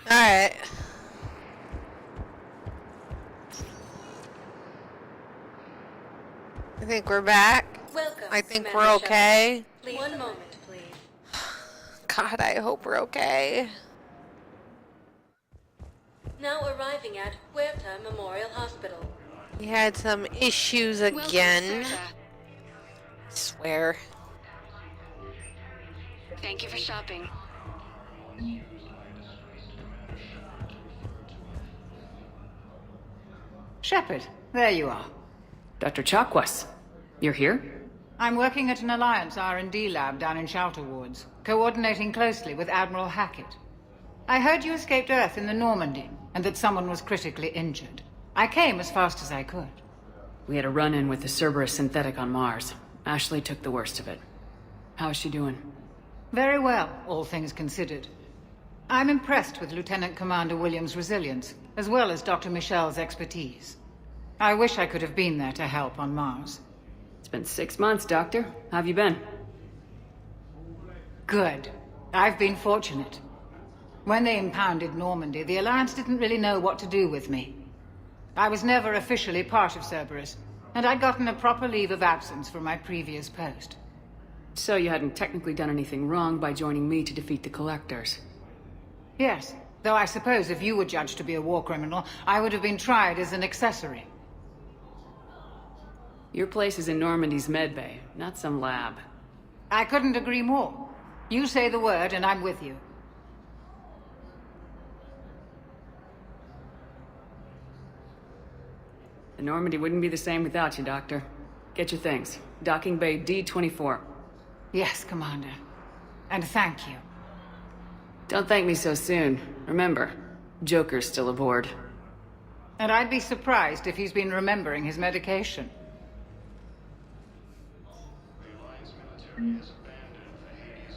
Alright. I think we're back. Welcome, I think Commander we're okay. Please, one moment, please. God, I hope we're okay. Now arriving at Huerta Memorial Hospital. We had some issues again. I swear. Thank you for shopping. Shepard, there you are. Dr. Chakwas, you're here? I'm working at an Alliance R&D lab down in Shelter Wards, coordinating closely with Admiral Hackett. I heard you escaped Earth in the Normandy, and that someone was critically injured. I came as fast as I could. We had a run-in with the Cerberus synthetic on Mars. Ashley took the worst of it. How is she doing? Very well, all things considered. I'm impressed with Lieutenant Commander Williams' resilience, as well as Dr. Michel's expertise. I wish I could have been there to help on Mars. It's been 6 months, Doctor. How have you been? Good. I've been fortunate. When they impounded Normandy, the Alliance didn't really know what to do with me. I was never officially part of Cerberus, and I'd gotten a proper leave of absence from my previous post. So you hadn't technically done anything wrong by joining me to defeat the Collectors? Yes, though I suppose if you were judged to be a war criminal, I would have been tried as an accessory. Your place is in Normandy's medbay, not some lab. I couldn't agree more. You say the word and I'm with you. The Normandy wouldn't be the same without you, Doctor. Get your things. Docking Bay D-24. Yes, Commander. And thank you. Don't thank me so soon. Remember, Joker's still aboard. And I'd be surprised if he's been remembering his medication.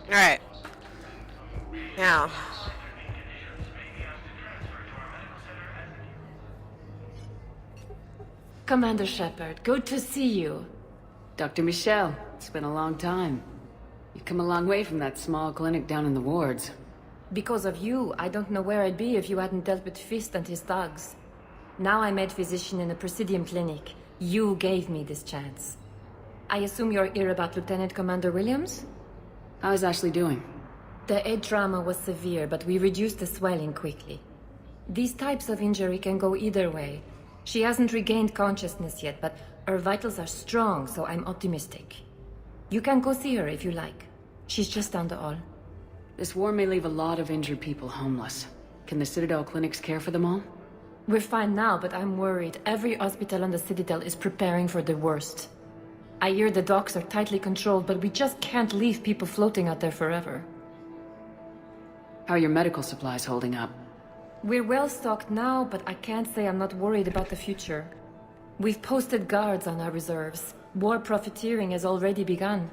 Alright. Now. Commander Shepard, good to see you. Dr. Michel, it's been a long time. You've come a long way from that small clinic down in the wards. Because of you, I don't know where I'd be if you hadn't dealt with Fist and his thugs. Now I'm head physician in a Presidium clinic. You gave me this chance. I assume you're here about Lieutenant Commander Williams? How is Ashley doing? The head trauma was severe, but we reduced the swelling quickly. These types of injury can go either way. She hasn't regained consciousness yet, but her vitals are strong, so I'm optimistic. You can go see her if you like. She's just down the hall. This war may leave a lot of injured people homeless. Can the Citadel clinics care for them all? We're fine now, but I'm worried. Every hospital on the Citadel is preparing for the worst. I hear the docks are tightly controlled, but we just can't leave people floating out there forever. How are your medical supplies holding up? We're well stocked now, but I can't say I'm not worried about the future. We've posted guards on our reserves. War profiteering has already begun.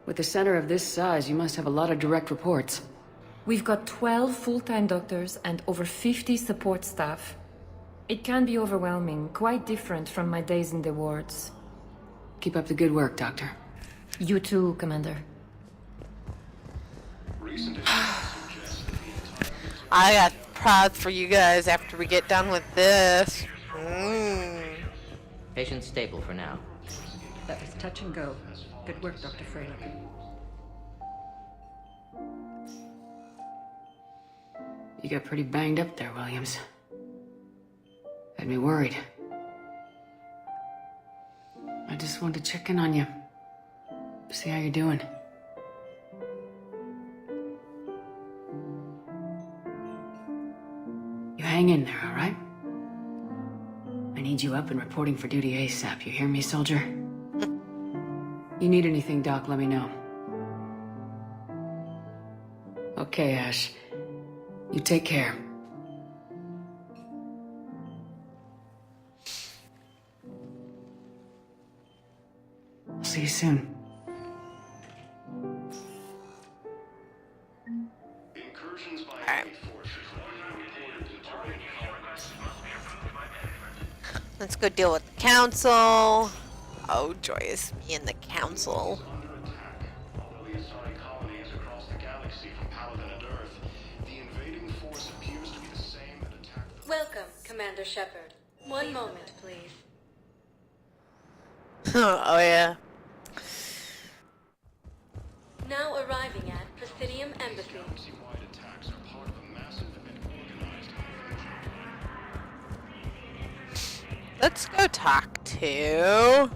With a center of this size, you must have a lot of direct reports. We've got 12 full-time doctors and over 50 support staff. It can be overwhelming, quite different from my days in the wards. Keep up the good work, Doctor. You too, Commander. I got proud for you guys after we get done with this. Patient stable for now. That was touch and go. Good work, Dr. Freilich. You got pretty banged up there, Williams. Had me worried. I just wanted to check in on you. See how you're doing. You hang in there, all right? I need you up and reporting for duty ASAP. You hear me, soldier? You need anything, Doc, let me know. Okay, Ash. You take care. I'll see you soon. Let's go deal with the council. Oh, joyous me and the council. Welcome, Commander Shepard. One moment, please. Oh yeah. Now arriving at Presidium Embassy. Let's go talk to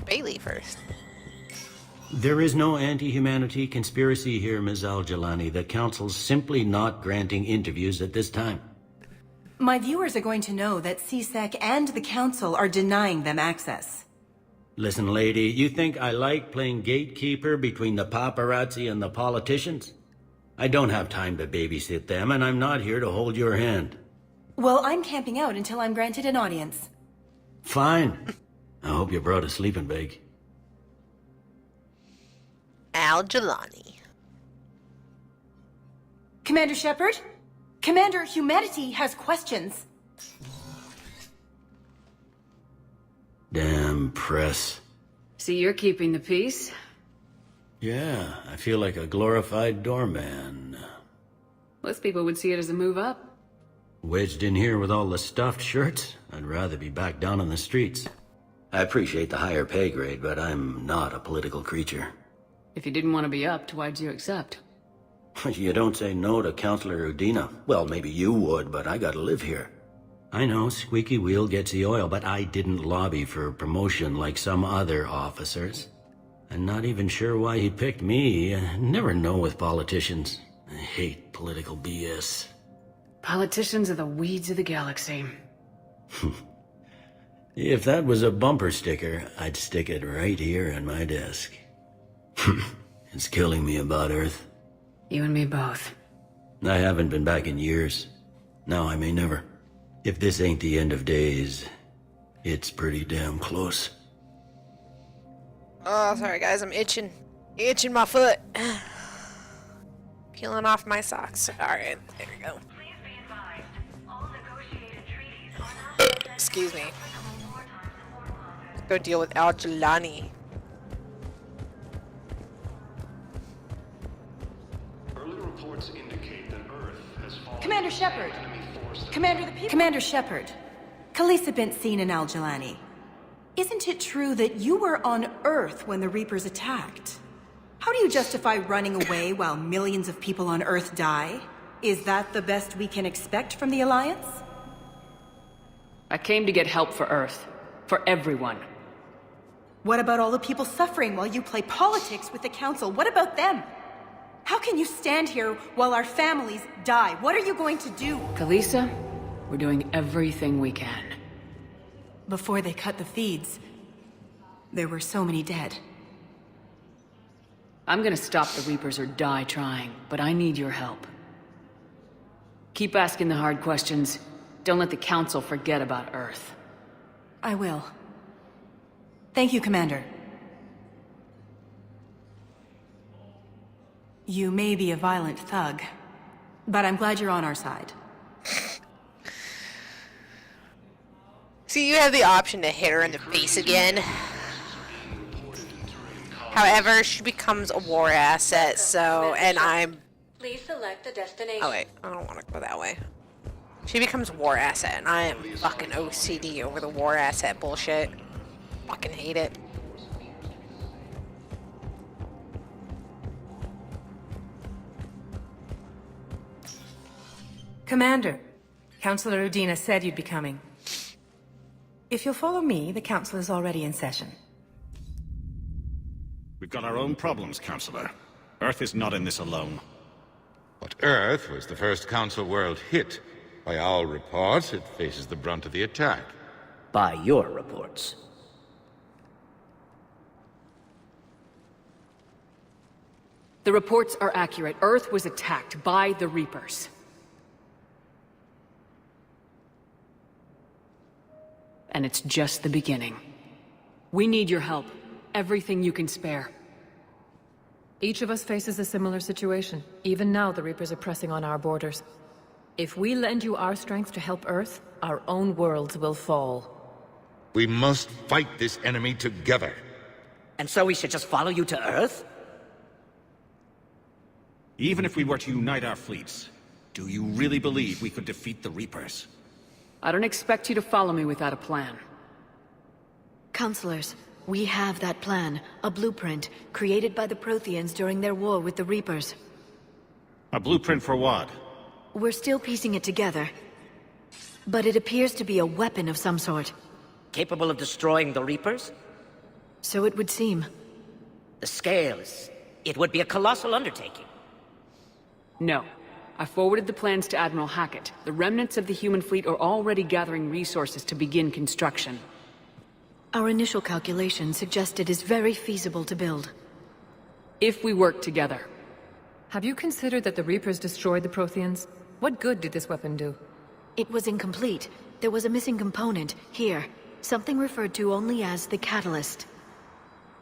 Bailey first. There is no anti-humanity conspiracy here, Ms. Al-Jalani. The Council's simply not granting interviews at this time. My viewers are going to know that CSEC and the Council are denying them access. Listen, lady, you think I like playing gatekeeper between the paparazzi and the politicians? I don't have time to babysit them, and I'm not here to hold your hand. Well, I'm camping out until I'm granted an audience. Fine. I hope you brought a sleeping bag. Al-Jalani. Commander Shepard? Commander, humanity has questions. Damn press. See, you're keeping the peace. Yeah, I feel like a glorified doorman. Most people would see it as a move up. Wedged in here with all the stuffed shirts, I'd rather be back down on the streets. I appreciate the higher pay grade, but I'm not a political creature. If you didn't want to be upped, why'd you accept? You don't say no to Counselor Udina. Well, maybe you would, but I gotta live here. I know, squeaky wheel gets the oil, but I didn't lobby for promotion like some other officers. I'm not even sure why he picked me. I never know with politicians. I hate political BS. Politicians are the weeds of the galaxy. If that was a bumper sticker, I'd stick it right here on my desk. It's killing me about Earth. You and me both. I haven't been back in years. Now I may never. If this ain't the end of days, it's pretty damn close. Oh, sorry guys, I'm itching. Itching my foot. Peeling off my socks. Alright, there we go. Excuse me. Let's go deal with Al-Jalani. Commander Shepard! Commander Shepard. Khaleesa bint Seen and Al-Jalani. Isn't it true that you were on Earth when the Reapers attacked? How do you justify running away while millions of people on Earth die? Is that the best we can expect from the Alliance? I came to get help for Earth. For everyone. What about all the people suffering while you play politics with the Council? What about them? How can you stand here while our families die? What are you going to do? Khaleesa, we're doing everything we can. Before they cut the feeds, there were so many dead. I'm gonna stop the Reapers or die trying, but I need your help. Keep asking the hard questions. Don't let the Council forget about Earth. I will. Thank you, Commander. You may be a violent thug, but I'm glad you're on our side. See, you have the option to hit her in the face again. However, she becomes a war asset, so, and I'm... Please select a destination. Oh wait, I don't want to go that way. She becomes a war asset, and I am fucking OCD over the war asset bullshit. Fucking hate it. Commander, Counselor Udina said you'd be coming. If you'll follow me, the Council is already in session. We've got our own problems, Counselor. Earth is not in this alone. But Earth was the first Council world hit. By all reports, it faces the brunt of the attack. By your reports. The reports are accurate. Earth was attacked by the Reapers. And it's just the beginning. We need your help. Everything you can spare. Each of us faces a similar situation. Even now, the Reapers are pressing on our borders. If we lend you our strength to help Earth, our own worlds will fall. We must fight this enemy together. And so we should just follow you to Earth? Even if we were to unite our fleets, do you really believe we could defeat the Reapers? I don't expect you to follow me without a plan. Counselors, we have that plan. A blueprint, created by the Protheans during their war with the Reapers. A blueprint for what? We're still piecing it together. But it appears to be a weapon of some sort. Capable of destroying the Reapers? So it would seem. The scale is... It would be a colossal undertaking. No. I forwarded the plans to Admiral Hackett. The remnants of the human fleet are already gathering resources to begin construction. Our initial calculations suggest it is very feasible to build. If we work together. Have you considered that the Reapers destroyed the Protheans? What good did this weapon do? It was incomplete. There was a missing component, here. Something referred to only as the catalyst.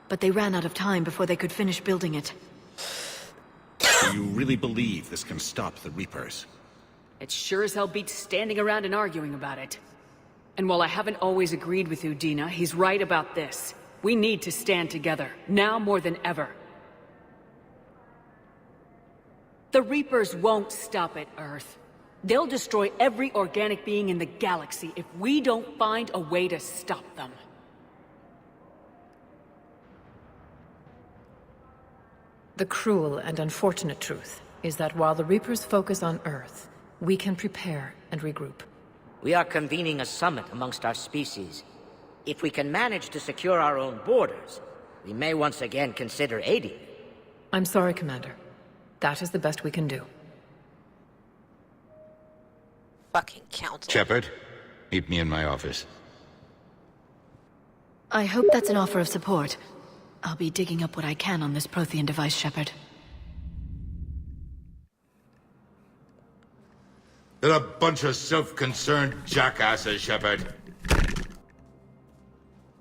But they ran out of time before they could finish building it. Do you really believe this can stop the Reapers? It sure as hell beats standing around and arguing about it. And while I haven't always agreed with Udina, he's right about this. We need to stand together, now more than ever. The Reapers won't stop at Earth. They'll destroy every organic being in the galaxy if we don't find a way to stop them. The cruel and unfortunate truth is that while the Reapers focus on Earth, we can prepare and regroup. We are convening a summit amongst our species. If we can manage to secure our own borders, we may once again consider aiding. I'm sorry, Commander. That is the best we can do. Fucking council. Shepard, meet me in my office. I hope that's an offer of support. I'll be digging up what I can on this Prothean device, Shepard. They're a bunch of self-concerned jackasses, Shepard.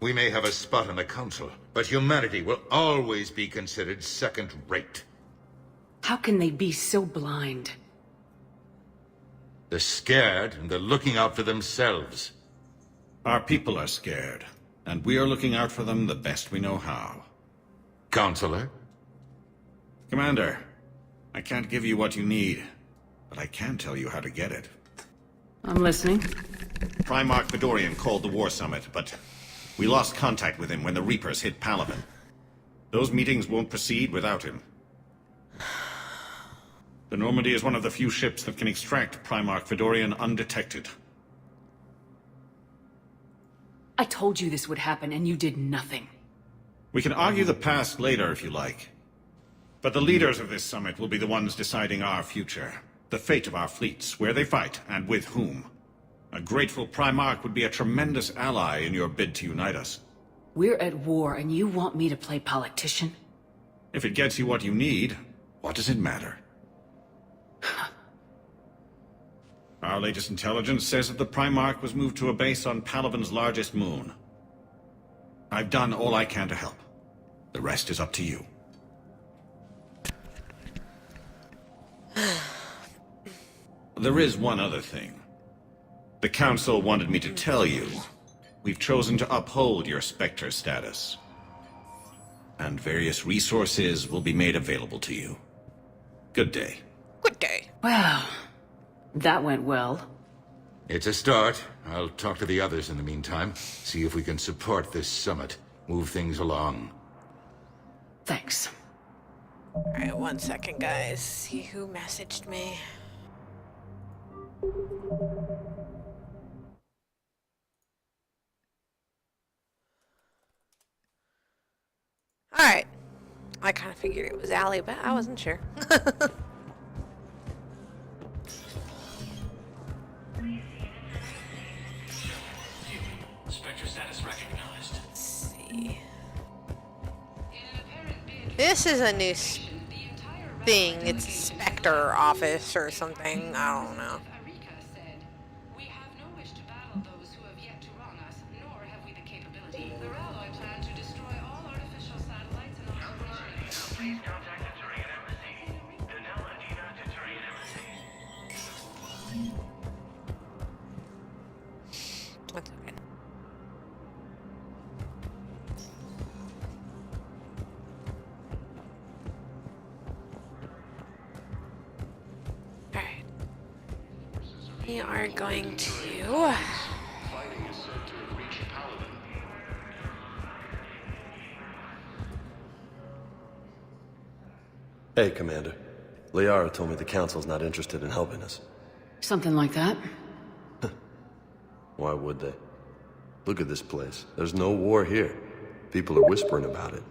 We may have a spot on the Council, but humanity will always be considered second-rate. How can they be so blind? They're scared, and they're looking out for themselves. Our people are scared, and we are looking out for them the best we know how. Counselor? Commander, I can't give you what you need, but I can tell you how to get it. I'm listening. Primarch Fedorian called the War Summit, but we lost contact with him when the Reapers hit Palaven. Those meetings won't proceed without him. The Normandy is one of the few ships that can extract Primarch Fedorian undetected. I told you this would happen, and you did nothing. We can argue the past later if you like. But the leaders of this summit will be the ones deciding our future. The fate of our fleets, where they fight, and with whom. A grateful Primarch would be a tremendous ally in your bid to unite us. We're at war, and you want me to play politician? If it gets you what you need, what does it matter? Our latest intelligence says that the Primarch was moved to a base on Palaven's largest moon. I've done all I can to help. The rest is up to you. There is one other thing. The Council wanted me to tell you, we've chosen to uphold your Spectre status. And various resources will be made available to you. Good day. Good day. Wow. That went well. It's a start. I'll talk to the others in the meantime. See if we can support this summit. Move things along. Thanks. Alright, 1 second, guys. See who messaged me. Alright. I kind of figured it was Allie, but I wasn't sure. Spectre status recognized. Let's see. This is a new thing. It's Spectre office or something. I don't know. That's okay. Alright. We are going to... Hey, Commander. Liara told me the Council's not interested in helping us. Something like that. Why would they? Look at this place. There's no war here. People are whispering about it.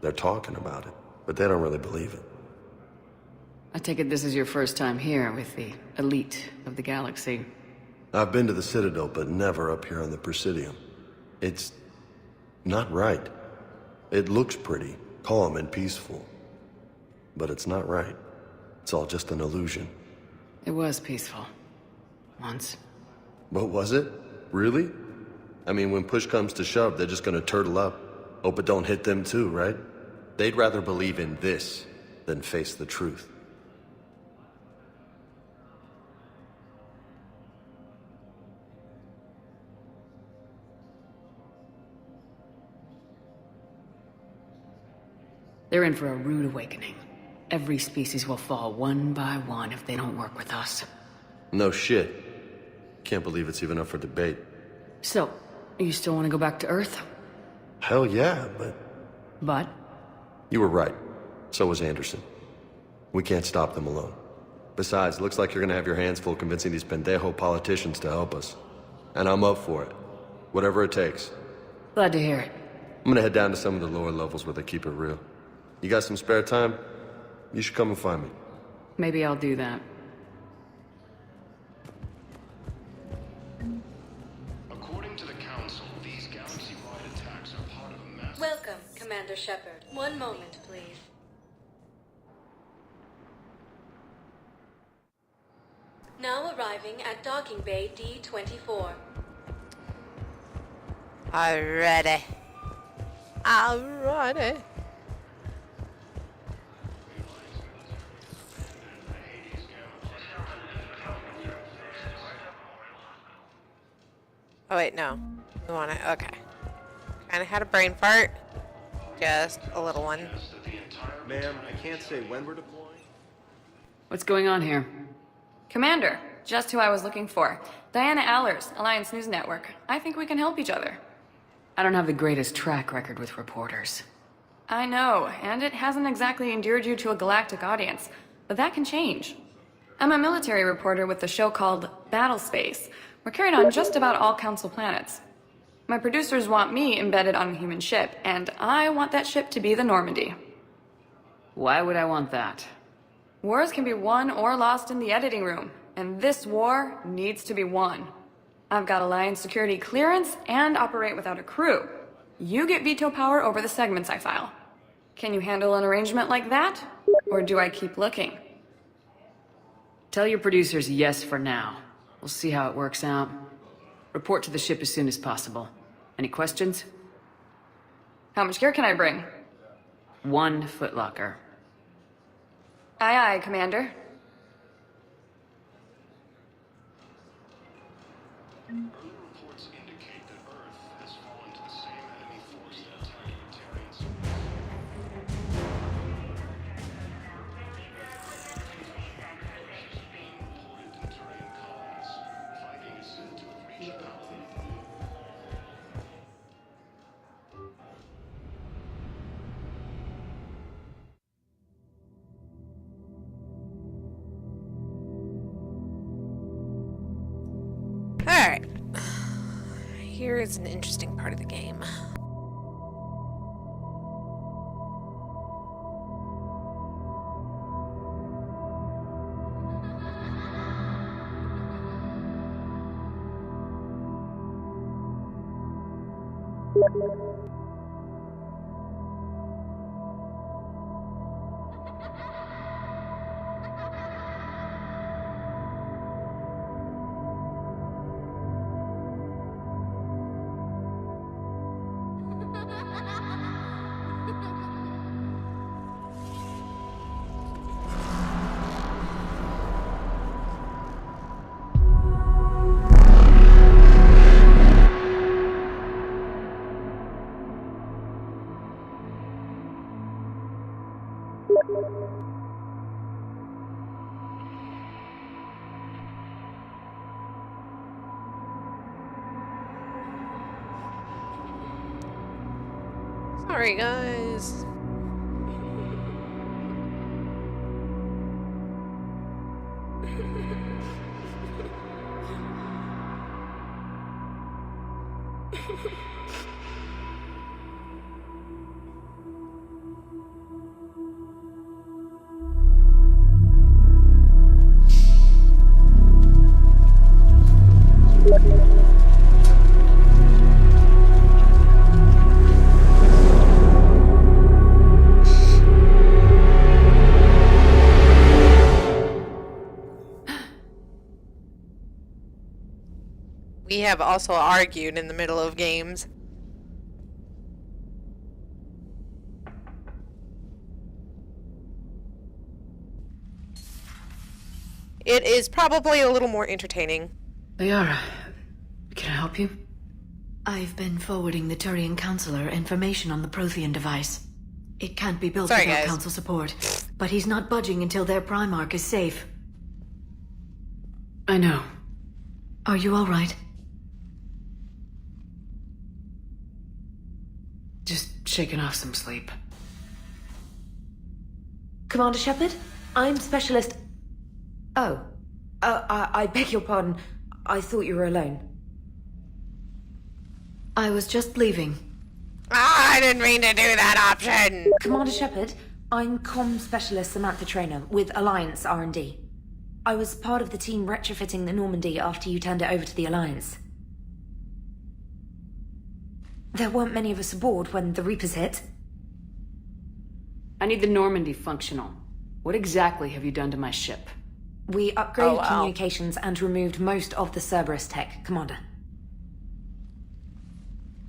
They're talking about it, but they don't really believe it. I take it this is your first time here with the elite of the galaxy. I've been to the Citadel, but never up here on the Presidium. It's not right. It looks pretty, calm and peaceful. But it's not right. It's all just an illusion. It was peaceful. Once. But was it? Really? I mean, when push comes to shove, they're just gonna turtle up. Hope it don't hit them too, right? They'd rather believe in this than face the truth. They're in for a rude awakening. Every species will fall one by one if they don't work with us. No shit. Can't believe it's even up for debate. So, you still want to go back to Earth? Hell yeah, but... But? You were right. So was Anderson. We can't stop them alone. Besides, looks like you're gonna have your hands full convincing these pendejo politicians to help us. And I'm up for it. Whatever it takes. Glad to hear it. I'm gonna head down to some of the lower levels where they keep it real. You got some spare time? You should come and find me. Maybe I'll do that. According to the Council, these galaxy-wide attacks are part of a massive... Welcome, Commander Shepard. One moment, please. Now arriving at Docking Bay D-24. Alrighty. Alrighty. Oh wait, no. We want it. Okay. Kinda had a brain fart. Just a little one. Ma'am, I can't say when we're deploying. What's going on here? Commander, just who I was looking for. Diana Allers, Alliance News Network. I think we can help each other. I don't have the greatest track record with reporters. I know, and it hasn't exactly endeared you to a galactic audience, but that can change. I'm a military reporter with a show called Battle Space. We're carried on just about all Council planets. My producers want me embedded on a human ship, and I want that ship to be the Normandy. Why would I want that? Wars can be won or lost in the editing room, and this war needs to be won. I've got Alliance security clearance and operate without a crew. You get veto power over the segments I file. Can you handle an arrangement like that? Or do I keep looking? Tell your producers yes for now. We'll see how it works out. Report to the ship as soon as possible. Any questions? How much gear can I bring? 1 footlocker. Aye, aye, Commander. Reports indicate that Earth has fallen to the same enemy force that attacked Terrans. Reported in Terran colonies. Fighting is said to have reached Paladin. Alright. Here is an interesting part of the game. Sorry, guys. We have also argued in the middle of games. It is probably a little more entertaining. Liara, can I help you? I've been forwarding the Turian Counselor information on the Prothean device. It can't be built Sorry, without guys. Council support, but he's not budging until their Primarch is safe. I know. Are you alright? Just shaking off some sleep. Commander Shepard, I'm Specialist... Oh. I beg your pardon. I thought you were alone. I was just leaving. Ah, I didn't mean to do that option! Commander Shepard, I'm Comm Specialist Samantha Traynor with Alliance R&D. I was part of the team retrofitting the Normandy after you turned it over to the Alliance. There weren't many of us aboard when the Reapers hit. I need the Normandy functional. What exactly have you done to my ship? We upgraded communications and removed most of the Cerberus tech, Commander.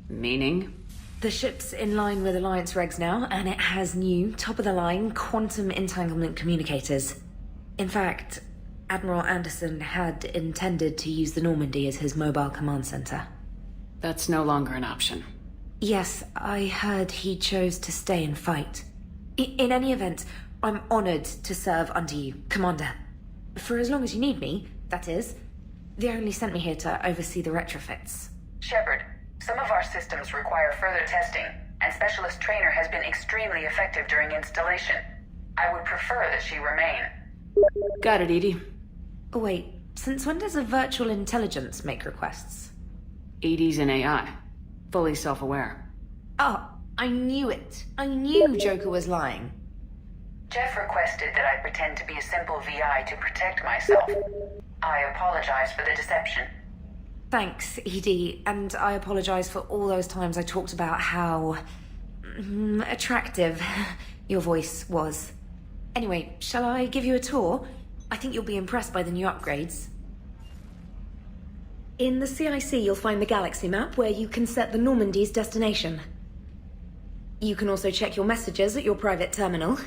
Meaning? The ship's in line with Alliance regs now, and it has new, top-of-the-line quantum entanglement communicators. In fact, Admiral Anderson had intended to use the Normandy as his mobile command center. That's no longer an option. Yes, I heard he chose to stay and fight. In any event, I'm honored to serve under you, Commander. For as long as you need me, that is. They only sent me here to oversee the retrofits. Shepard, some of our systems require further testing, and Specialist Traynor has been extremely effective during installation. I would prefer that she remain. Got it, Edie. Oh, wait, since when does a virtual intelligence make requests? Edie's an AI. Fully self-aware. Oh, I knew it. I knew Joker was lying. Jeff requested that I pretend to be a simple VI to protect myself. I apologize for the deception. Thanks, Edie, and I apologize for all those times I talked about how... attractive your voice was. Anyway, shall I give you a tour? I think you'll be impressed by the new upgrades. In the CIC, you'll find the galaxy map where you can set the Normandy's destination. You can also check your messages at your private terminal.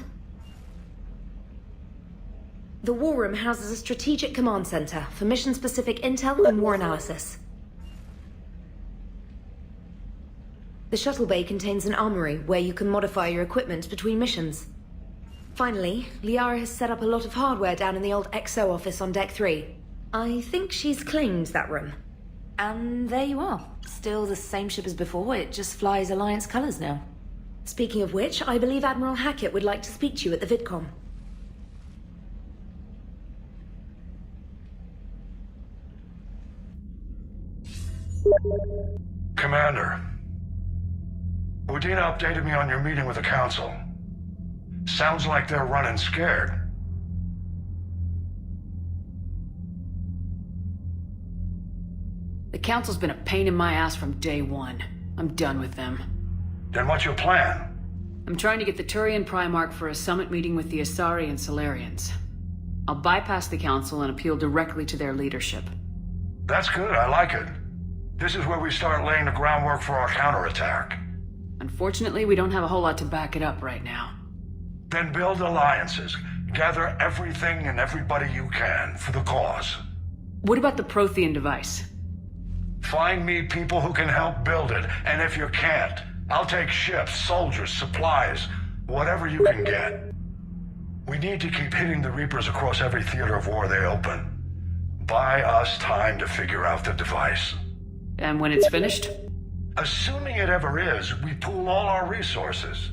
The War Room houses a strategic command center for mission-specific intel and war analysis. The shuttle bay contains an armory where you can modify your equipment between missions. Finally, Liara has set up a lot of hardware down in the old XO office on Deck 3. I think she's claimed that room. And there you are. Still the same ship as before, it just flies Alliance colors now. Speaking of which, I believe Admiral Hackett would like to speak to you at the VidCom. Commander, Udina updated me on your meeting with the Council. Sounds like they're running scared. The Council's been a pain in my ass from day one. I'm done with them. Then what's your plan? I'm trying to get the Turian Primarch for a summit meeting with the Asari and Solarians. I'll bypass the Council and appeal directly to their leadership. That's good, I like it. This is where we start laying the groundwork for our counterattack. Unfortunately, we don't have a whole lot to back it up right now. Then build alliances. Gather everything and everybody you can for the cause. What about the Prothean device? Find me people who can help build it, and if you can't, I'll take ships, soldiers, supplies, whatever you can get. We need to keep hitting the Reapers across every theater of war they open. Buy us time to figure out the device. And when it's finished? Assuming it ever is, we pool all our resources.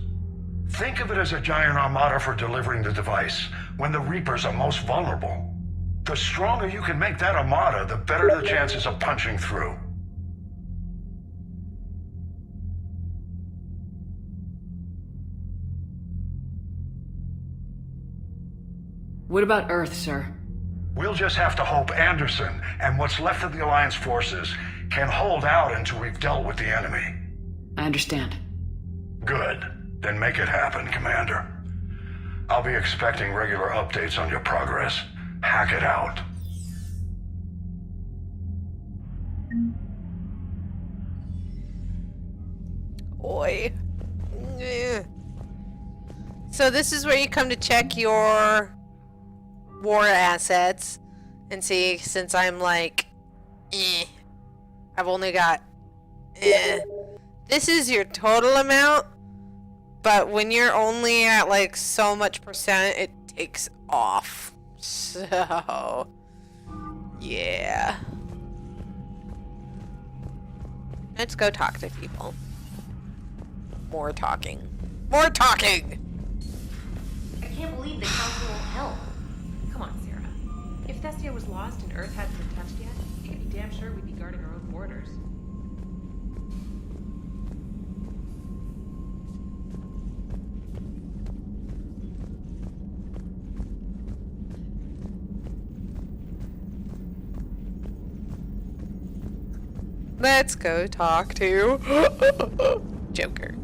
Think of it as a giant armada for delivering the device, when the Reapers are most vulnerable. The stronger you can make that armada, the better the chances of punching through. What about Earth, sir? We'll just have to hope Anderson and what's left of the Alliance forces can hold out until we've dealt with the enemy. I understand. Good. Then make it happen, Commander. I'll be expecting regular updates on your progress. Hack it out. Oi. Yeah. So this is where you come to check your war assets and see, since I'm like, I've only got, this is your total amount, but when you're only at like so much percent, it takes off. So, yeah. Let's go talk to people. More talking. More talking! I can't believe the council won't help. Come on, Sarah. If Thestia was lost and Earth hadn't been touched yet, you can be damn sure we'd be guarding our own borders. Let's go talk to Joker.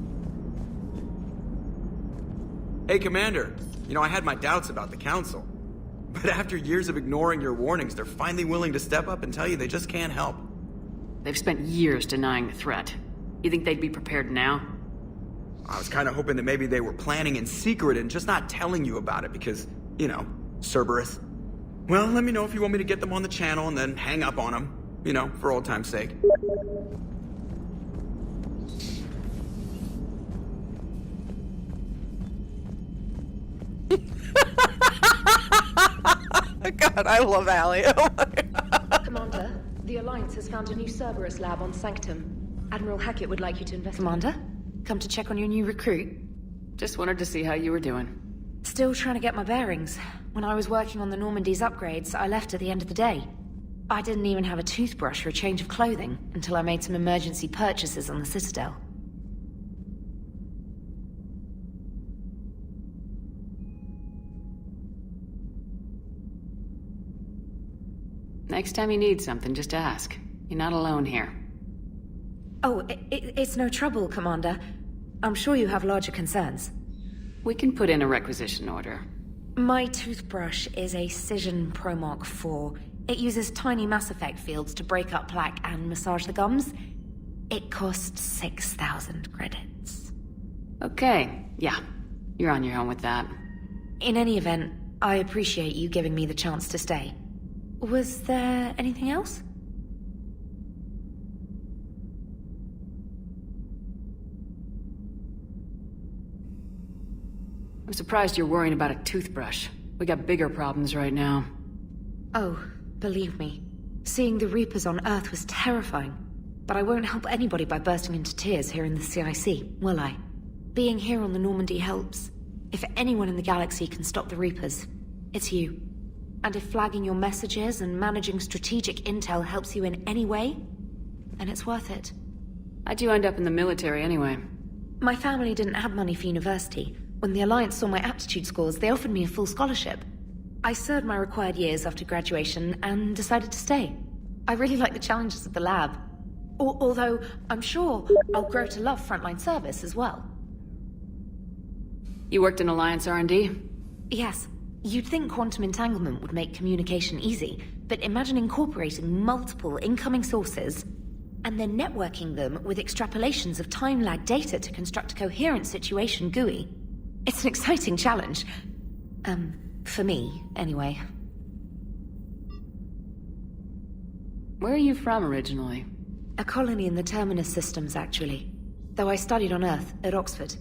Hey, Commander. You know, I had my doubts about the Council. But after years of ignoring your warnings, they're finally willing to step up and tell you they just can't help. They've spent years denying the threat. You think they'd be prepared now? I was kind of hoping that maybe they were planning in secret and just not telling you about it because, you know, Cerberus. Well, let me know if you want me to get them on the channel and then hang up on them. You know, for old time's sake. God, I love Allie. Oh my God. Commander, the Alliance has found a new Cerberus lab on Sanctum. Admiral Hackett would like you to investigate. Commander, come to check on your new recruit. Just wanted to see how you were doing. Still trying to get my bearings. When I was working on the Normandy's upgrades, I left at the end of the day. I didn't even have a toothbrush or a change of clothing until I made some emergency purchases on the Citadel. Next time you need something, just ask. You're not alone here. Oh, it's no trouble, Commander. I'm sure you have larger concerns. We can put in a requisition order. My toothbrush is a Cision Pro Mark IV. It uses tiny Mass Effect fields to break up plaque and massage the gums. It costs 6,000 credits. Okay, yeah. You're on your own with that. In any event, I appreciate you giving me the chance to stay. Was there anything else? I'm surprised you're worrying about a toothbrush. We got bigger problems right now. Oh, believe me. Seeing the Reapers on Earth was terrifying. But I won't help anybody by bursting into tears here in the CIC, will I? Being here on the Normandy helps. If anyone in the galaxy can stop the Reapers, it's you. And if flagging your messages and managing strategic intel helps you in any way, then it's worth it. How'd you end up in the military anyway? My family didn't have money for university. When the Alliance saw my aptitude scores, they offered me a full scholarship. I served my required years after graduation and decided to stay. I really like the challenges of the lab. Although, I'm sure I'll grow to love frontline service as well. You worked in Alliance R&D? Yes. You'd think quantum entanglement would make communication easy, but imagine incorporating multiple incoming sources and then networking them with extrapolations of time-lag data to construct a coherent situation GUI. It's an exciting challenge. For me, anyway. Where are you from originally? A colony in the Terminus systems, actually. Though I studied on Earth, at Oxford.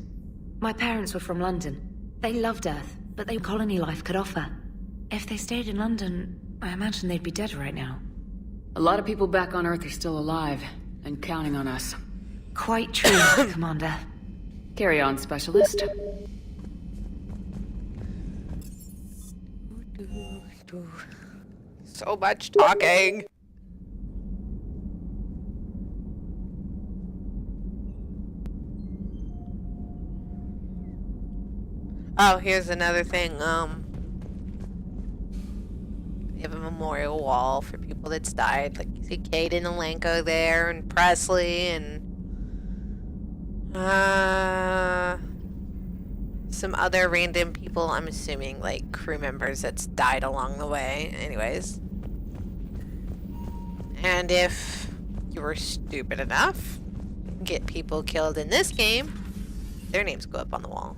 My parents were from London. They loved Earth, but they colony life could offer. If they stayed in London, I imagine they'd be dead right now. A lot of people back on Earth are still alive, and counting on us. Quite true, Commander. Carry on, Specialist. So much talking. Oh, here's another thing. We have a memorial wall for people that's died. Like, you see Kade and Alenko there, and Presley, and some other random people. I'm assuming, like, crew members that's died along the way. Anyways. And if you were stupid enough to get people killed in this game, their names go up on the wall.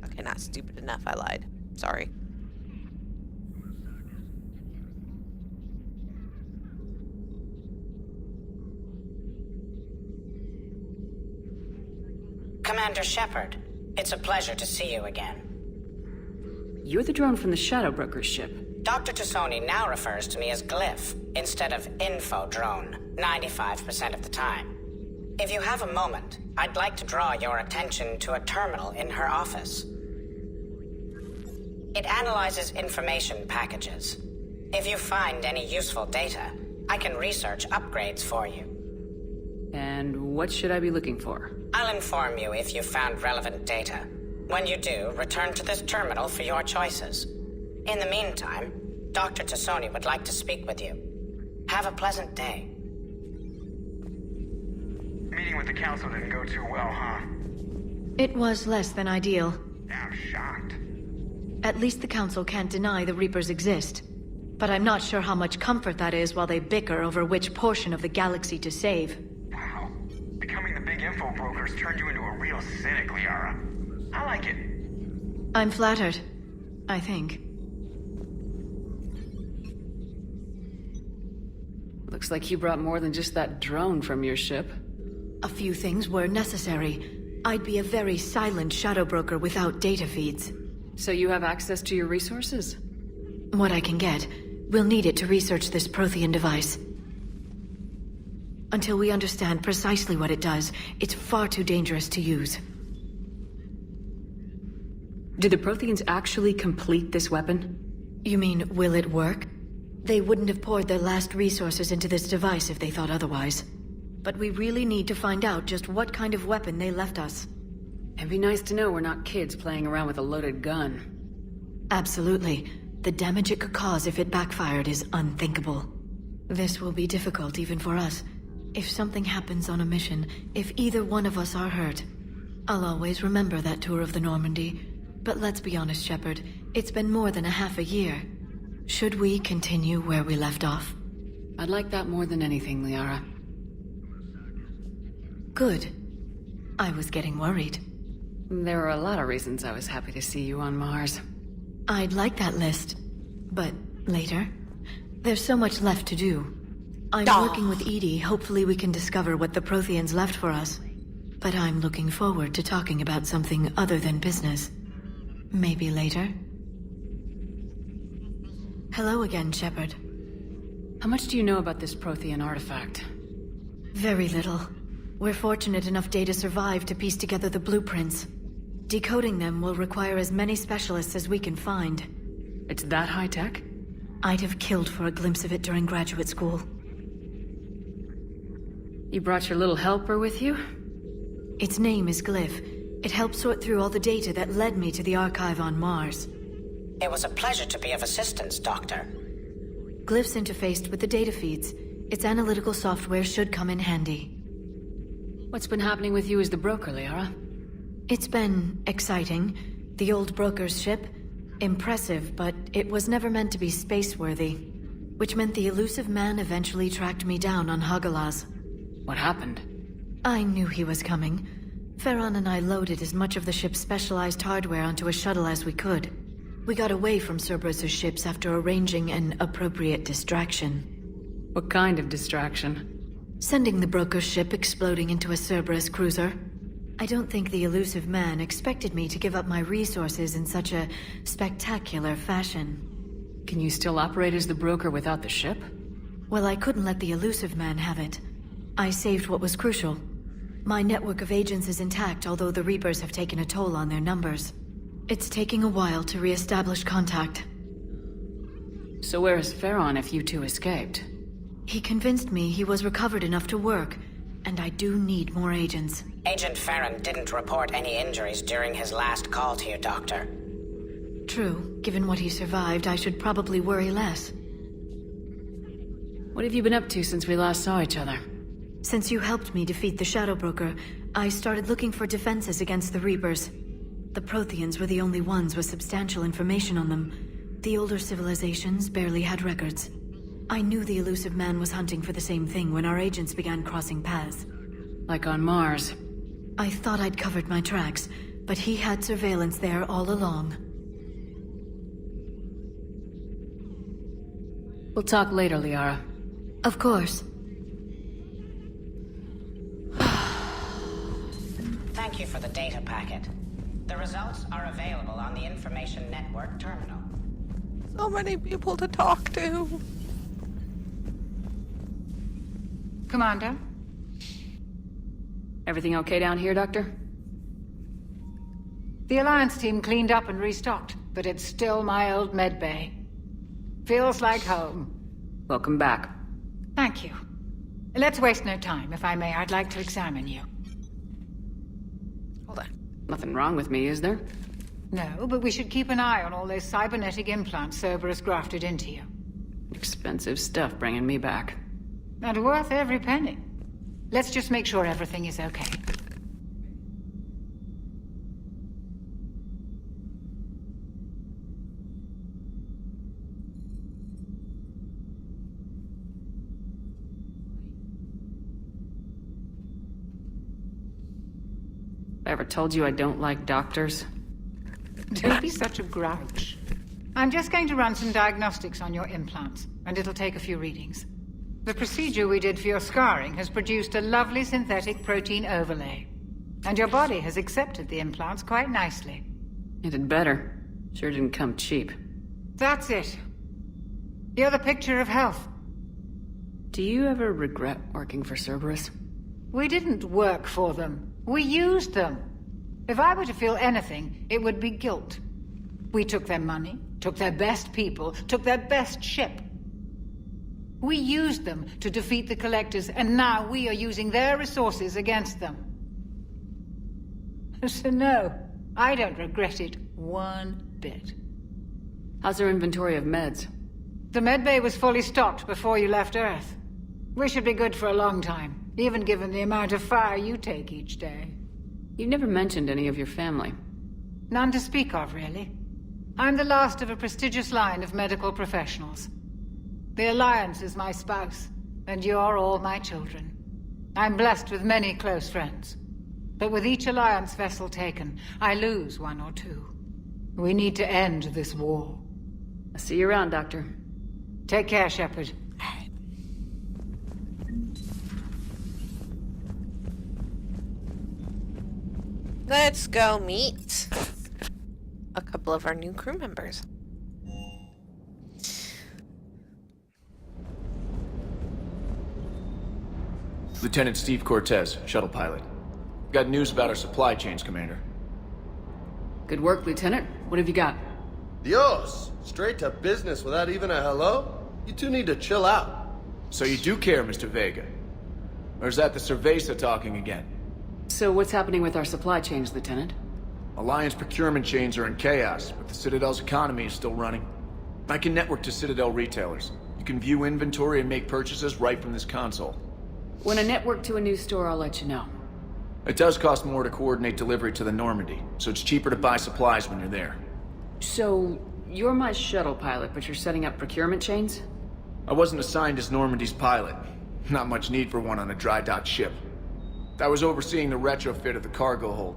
Okay, not stupid enough, I lied. Sorry. Commander Shepard, it's a pleasure to see you again. You're the drone from the Shadow Broker's ship. Dr. Tassoni now refers to me as Glyph instead of Info Drone, 95% of the time. If you have a moment, I'd like to draw your attention to a terminal in her office. It analyzes information packages. If you find any useful data, I can research upgrades for you. And what should I be looking for? I'll inform you if you found relevant data. When you do, return to this terminal for your choices. In the meantime, Dr. Tassoni would like to speak with you. Have a pleasant day. Meeting with the council didn't go too well, huh? It was less than ideal. I'm shocked. At least the council can't deny the Reapers exist. But I'm not sure how much comfort that is while they bicker over which portion of the galaxy to save. Wow. Becoming the big info brokers turned you into a real cynic, Liara. I like it. I'm flattered. I think. Looks like you brought more than just that drone from your ship. A few things were necessary. I'd be a very silent shadow broker without data feeds. So you have access to your resources? What I can get. We'll need it to research this Prothean device. Until we understand precisely what it does, it's far too dangerous to use. Did the Protheans actually complete this weapon? You mean, will it work? They wouldn't have poured their last resources into this device if they thought otherwise. But we really need to find out just what kind of weapon they left us. It'd be nice to know we're not kids playing around with a loaded gun. Absolutely. The damage it could cause if it backfired is unthinkable. This will be difficult even for us. If something happens on a mission, if either one of us are hurt, I'll always remember that tour of the Normandy. But let's be honest, Shepard. It's been more than a half a year. Should we continue where we left off? I'd like that more than anything, Liara. Good. I was getting worried. There were a lot of reasons I was happy to see you on Mars. I'd like that list. But later? There's so much left to do. I'm working with Edie. Hopefully we can discover what the Protheans left for us. But I'm looking forward to talking about something other than business. Maybe later? Hello again, Shepard. How much do you know about this Prothean artifact? Very little. We're fortunate enough Data survived to piece together the blueprints. Decoding them will require as many specialists as we can find. It's that high-tech? I'd have killed for a glimpse of it during graduate school. You brought your little helper with you? Its name is Glyph. It helped sort through all the data that led me to the archive on Mars. It was a pleasure to be of assistance, Doctor. Glyph's interfaced with the data feeds. Its analytical software should come in handy. What's been happening with you as the broker, Liara? It's been exciting. The old broker's ship. Impressive, but it was never meant to be space-worthy. Which meant the elusive man eventually tracked me down on Hagalaz. What happened? I knew he was coming. Farron and I loaded as much of the ship's specialized hardware onto a shuttle as we could. We got away from Cerberus's ships after arranging an appropriate distraction. What kind of distraction? Sending the broker's ship exploding into a Cerberus cruiser. I don't think the elusive man expected me to give up my resources in such a spectacular fashion. Can you still operate as the broker without the ship? Well, I couldn't let the elusive man have it. I saved what was crucial. My network of agents is intact, although the Reapers have taken a toll on their numbers. It's taking a while to re-establish contact. So where is Farron if you two escaped? He convinced me he was recovered enough to work, and I do need more agents. Agent Farron didn't report any injuries during his last call to you, Doctor. True. Given what he survived, I should probably worry less. What have you been up to since we last saw each other? Since you helped me defeat the Shadow Broker, I started looking for defenses against the Reapers. The Protheans were the only ones with substantial information on them. The older civilizations barely had records. I knew the elusive man was hunting for the same thing when our agents began crossing paths. Like on Mars. I thought I'd covered my tracks, but he had surveillance there all along. We'll talk later, Liara. Of course. Thank you for the data packet. The results are available on the Information Network terminal. So many people to talk to. Commander? Everything okay down here, Doctor? The Alliance team cleaned up and restocked, but it's still my old medbay. Feels like home. Welcome back. Thank you. Let's waste no time. If I may, I'd like to examine you. Hold on. Nothing wrong with me, is there? No, but we should keep an eye on all those cybernetic implants Cerberus grafted into you. Expensive stuff bringing me back. And worth every penny. Let's just make sure everything is okay. I ever told you I don't like doctors? Don't be such a grouch. I'm just going to run some diagnostics on your implants, and it'll take a few readings. The procedure we did for your scarring has produced a lovely synthetic protein overlay. And your body has accepted the implants quite nicely. It had better. Sure didn't come cheap. That's it. You're the picture of health. Do you ever regret working for Cerberus? We didn't work for them. We used them. If I were to feel anything, it would be guilt. We took their money, took their best people, took their best ship. We used them to defeat the Collectors, and now we are using their resources against them. So no, I don't regret it one bit. How's our inventory of meds? The medbay was fully stocked before you left Earth. We should be good for a long time, even given the amount of fire you take each day. You never mentioned any of your family. None to speak of, really. I'm the last of a prestigious line of medical professionals. The Alliance is my spouse, and you're all my children. I'm blessed with many close friends. But with each Alliance vessel taken, I lose one or two. We need to end this war. I'll see you around, Doctor. Take care, Shepard. Let's go meet a couple of our new crew members. Lieutenant Steve Cortez, shuttle pilot. Got news about our supply chains, Commander. Good work, Lieutenant. What have you got? Dios! Straight to business without even a hello? You two need to chill out. So you do care, Mr. Vega? Or is that the Cerveza talking again? So what's happening with our supply chains, Lieutenant? Alliance procurement chains are in chaos, but the Citadel's economy is still running. I can network to Citadel retailers. You can view inventory and make purchases right from this console. When I network to a new store, I'll let you know. It does cost more to coordinate delivery to the Normandy, so it's cheaper to buy supplies when you're there. So, you're my shuttle pilot, but you're setting up procurement chains? I wasn't assigned as Normandy's pilot. Not much need for one on a dry dock ship. I was overseeing the retrofit of the cargo hold.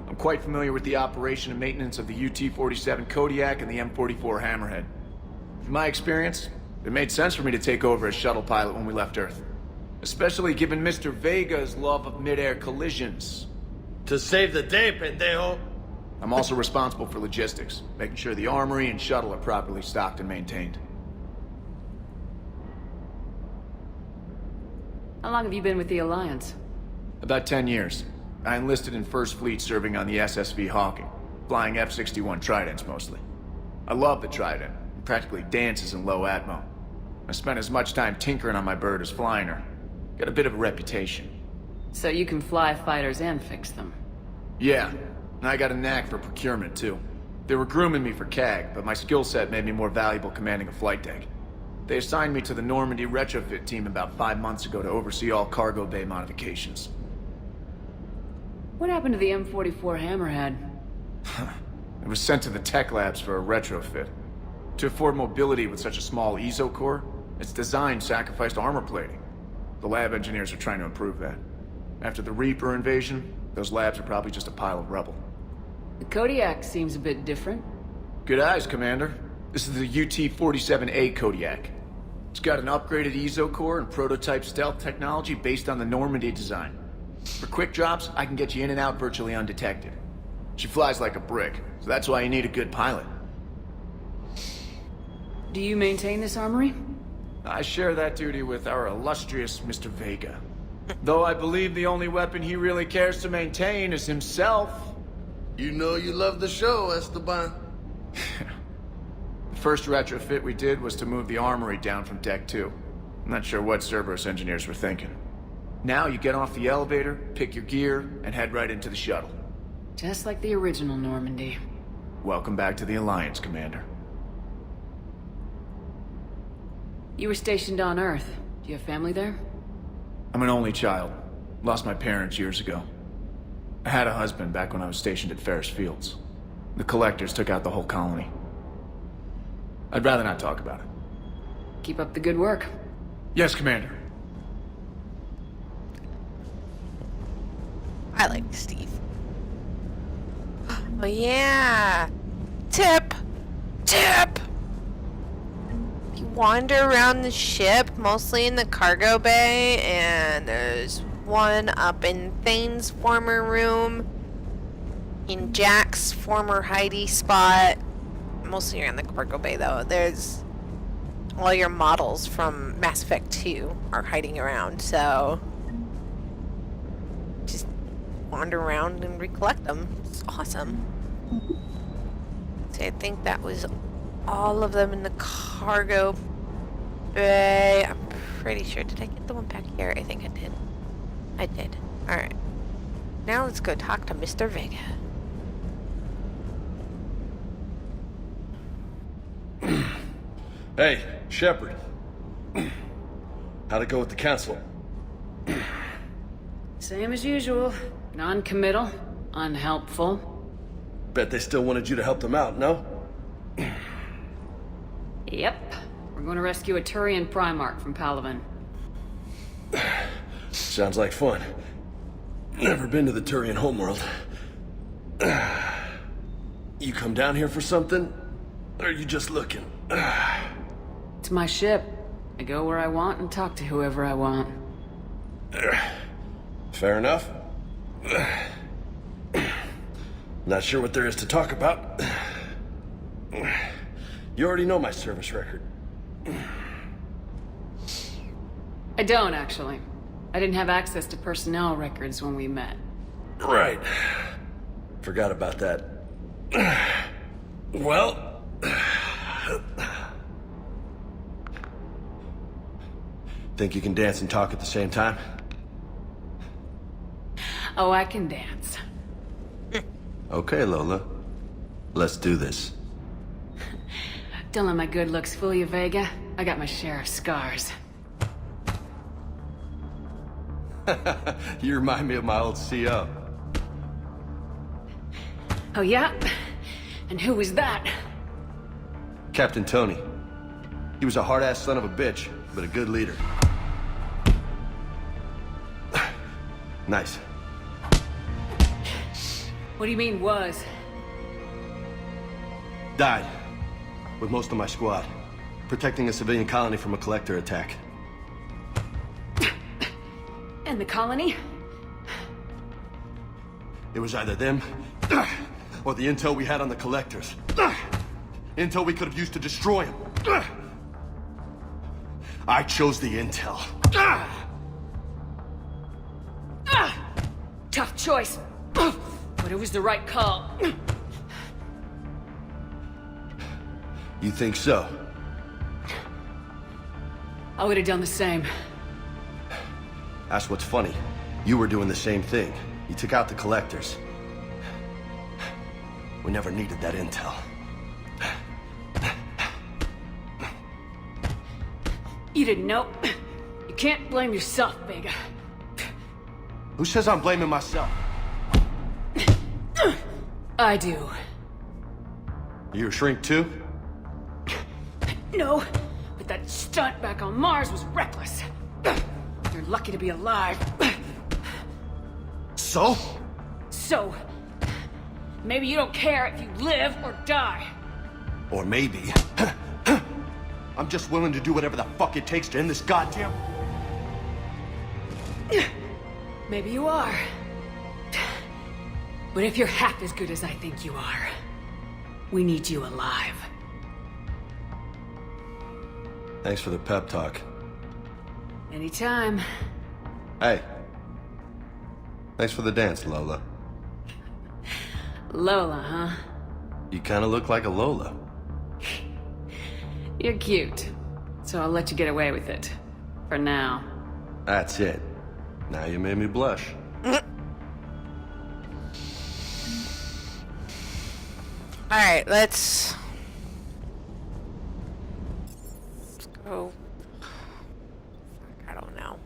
I'm quite familiar with the operation and maintenance of the UT-47 Kodiak and the M44 Hammerhead. In my experience, it made sense for me to take over as shuttle pilot when we left Earth. Especially given Mr. Vega's love of mid-air collisions. To save the day, pendejo! I'm also responsible for logistics, making sure the armory and shuttle are properly stocked and maintained. How long have you been with the Alliance? About 10 years. I enlisted in First Fleet serving on the SSV Hawking, flying F-61 Tridents mostly. I love the Trident. It practically dances in low atmo. I spent as much time tinkering on my bird as flying her. Got a bit of a reputation. So you can fly fighters and fix them. Yeah, and I got a knack for procurement too. They were grooming me for CAG, but my skill set made me more valuable commanding a flight deck. They assigned me to the Normandy retrofit team about 5 months ago to oversee all cargo bay modifications. What happened to the M44 Hammerhead? It was sent to the tech labs for a retrofit. To afford mobility with such a small ESO core, its design sacrificed armor plating. The lab engineers are trying to improve that. After the Reaper invasion, those labs are probably just a pile of rubble. The Kodiak seems a bit different. Good eyes, Commander. This is the UT-47A Kodiak. It's got an upgraded ESO core and prototype stealth technology based on the Normandy design. For quick drops, I can get you in and out virtually undetected. She flies like a brick, so that's why you need a good pilot. Do you maintain this armory? I share that duty with our illustrious Mr. Vega. Though I believe the only weapon he really cares to maintain is himself. You know you love the show, Esteban. The first retrofit we did was to move the armory down from Deck 2. I'm not sure what Cerberus engineers were thinking. Now you get off the elevator, pick your gear, and head right into the shuttle. Just like the original Normandy. Welcome back to the Alliance, Commander. You were stationed on Earth. Do you have family there? I'm an only child. Lost my parents years ago. I had a husband back when I was stationed at Ferris Fields. The Collectors took out the whole colony. I'd rather not talk about it. Keep up the good work. Yes, Commander. I like Steve. Oh yeah! Tip! Tip! You wander around the ship, mostly in the cargo bay, and there's one up in Thane's former room, in Jack's former hidey spot. Mostly around the cargo bay though. There's all your models from Mass Effect 2 are hiding around, so just wander around and recollect them. It's awesome. So I think that was all of them in the cargo bay. I'm pretty sure. Did I get the one back here? I think I did. I did. Alright. Now let's go talk to Mr. Vega. Hey, Shepard. How'd it go with the council? Same as usual. Non-committal. Unhelpful. Bet they still wanted you to help them out, no? Yep. We're going to rescue a Turian Primarch from Palaven. Sounds like fun. Never been to the Turian homeworld. You come down here for something? Or are you just looking? It's my ship. I go where I want and talk to whoever I want. Fair enough. Not sure what there is to talk about. You already know my service record. I don't, actually. I didn't have access to personnel records when we met. Right. Forgot about that. Well... Think you can dance and talk at the same time? Oh, I can dance. Okay, Lola. Let's do this. Don't let my good looks fool you, Vega. I got my share of scars. You remind me of my old CO. Oh, yeah? And who was that? Captain Tony. He was a hard-ass son of a bitch, but a good leader. Nice. What do you mean, was? Died. With most of my squad. Protecting a civilian colony from a collector attack. And the colony? It was either them, or the intel we had on the collectors. Intel we could have used to destroy them. I chose the intel. Tough choice, but it was the right call. You think so? I would have done the same. That's what's funny. You were doing the same thing. You took out the collectors. We never needed that intel. You didn't know. You can't blame yourself, Vega. Who says I'm blaming myself? I do. You a shrink too? No, but that stunt back on Mars was reckless. You're lucky to be alive. So? So, maybe you don't care if you live or die. Or maybe... I'm just willing to do whatever the fuck it takes to end this goddamn... Maybe you are. But if you're half as good as I think you are, we need you alive. Thanks for the pep talk. Anytime. Hey. Thanks for the dance, Lola. Lola, huh? You kinda look like a Lola. You're cute. So I'll let you get away with it. For now. That's it. Now you made me blush. Alright, let's go. I don't know.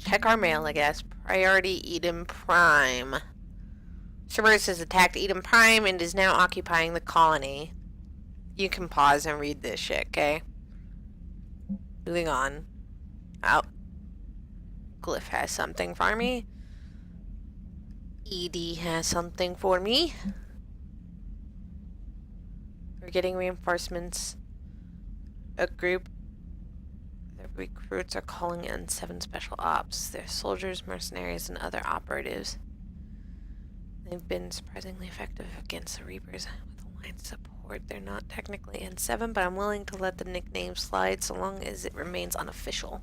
Check our mail, I guess. Priority Eden Prime. Cerberus has attacked Eden Prime and is now occupying the colony. You can pause and read this shit, okay? Moving on. Oh. Glyph has something for me. ED has something for me. We're getting reinforcements. A group of recruits are calling in 7 special ops. They're soldiers, mercenaries, and other operatives. They've been surprisingly effective against the Reapers with Alliance support. They're not technically N7, but I'm willing to let the nickname slide so long as it remains unofficial.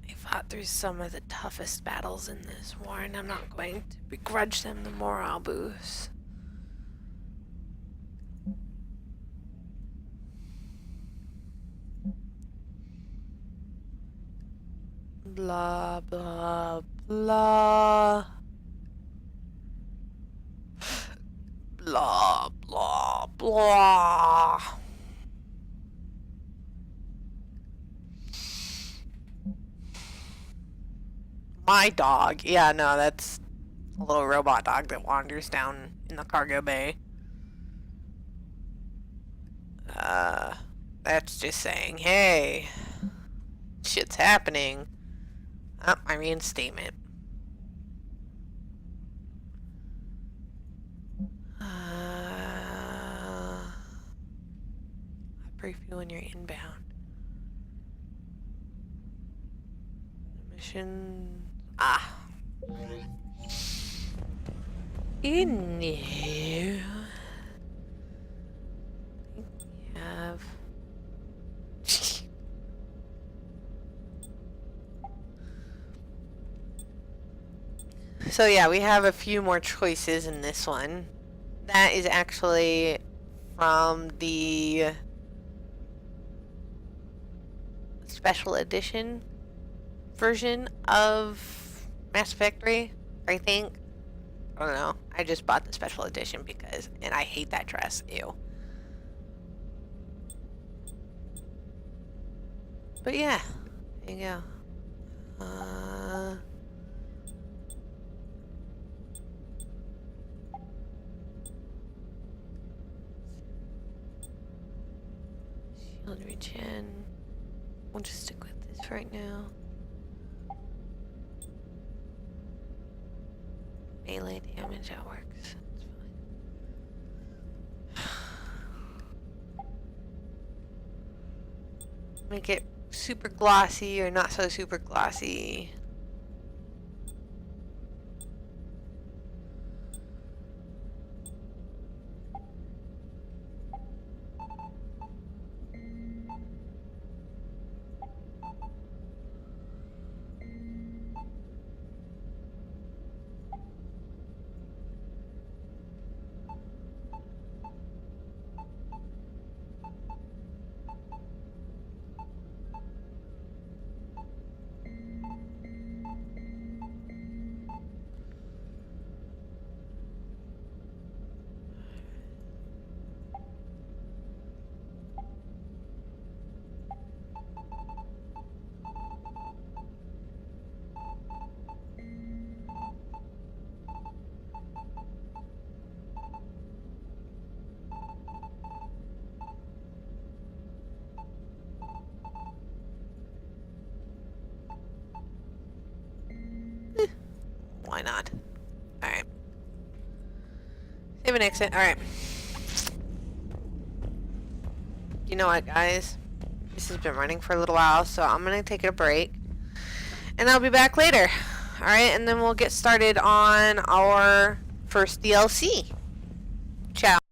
They fought through some of the toughest battles in this war, and I'm not going to begrudge them the morale boost. Blah, blah, blah. Blah, blah, blah. My dog. Yeah, no, that's a little robot dog that wanders down in the cargo bay. That's just saying, hey, shit's happening. Oh, my reinstatement. Brief you when you're inbound. Mission. Ah. In you have. So yeah, we have a few more choices in this one. That is actually from the special edition version of Mass Effect 3, I think. I don't know. I just bought the special edition because, and I hate that dress. Ew. But yeah, there you go. Shield regen. We'll just stick with this right now. Melee damage, that works. It's fine. Make it super glossy or not so super glossy. Why not? Alright. Save and exit. Alright. You know what, guys? This has been running for a little while, so I'm gonna take a break. And I'll be back later. Alright, and then we'll get started on our first DLC. Ciao.